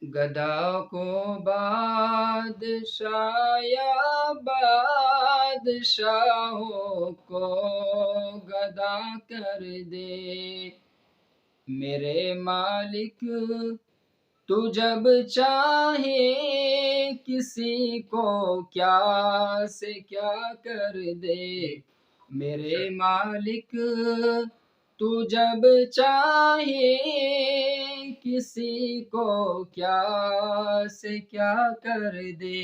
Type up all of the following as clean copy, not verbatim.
گدھا کو بادشاہ یا بادشاہوں کو گدھا کر دے میرے مالک تو جب چاہے کسی کو کیا سے کیا کر دے میرے مالک تو جب چاہے کسی کو کیا سے کیا کر دے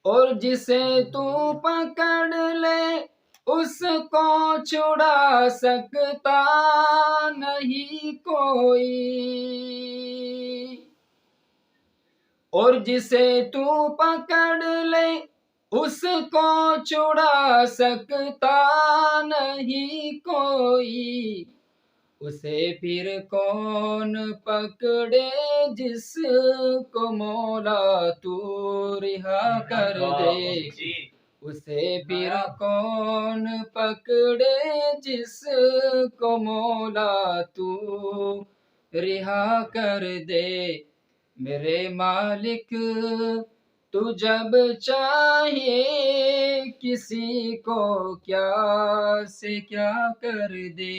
اور جسے تو پکڑ لے اس کو چھڑا سکتا نہیں کوئی اور جسے تو پکڑ لے اس کو چھڑا سکتا نہیں کوئی اسے پھر کون پکڑے جس کو مولا تو رہا کر دے اسے پھر کون پکڑے جس کو مولا تو رہا کر دے میرے مالک تو جب چاہے کسی کو کیا سے کیا کر دے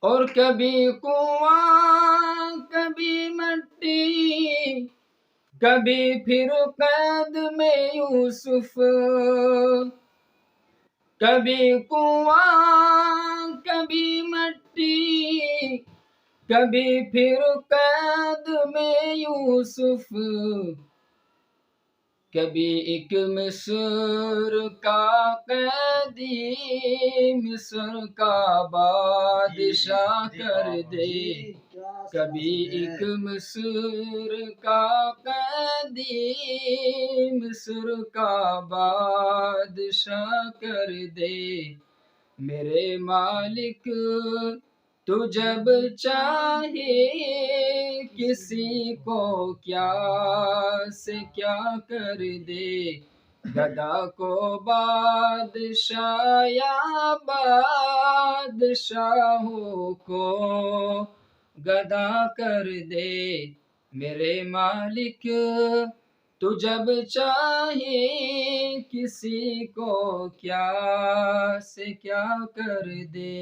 اور کبھی کنواں کبھی مٹی کبھی پھر قید میں یوسف کبھی کنواں کبھی مٹی کبھی پھر قید میں یوسف کبھی ایک مصر کا قیدی مصر کا بادشاہ کر دے کبھی ایک مصر کا قیدی مصر کا بادشاہ کر دے میرے مالک تو جب چاہے کسی کو کیا سے کیا کر دے گدھا کو بادشاہ یا بادشاہوں کو گدھا کر دے میرے مالک تو جب چاہے کسی کو کیا سے کیا کر دے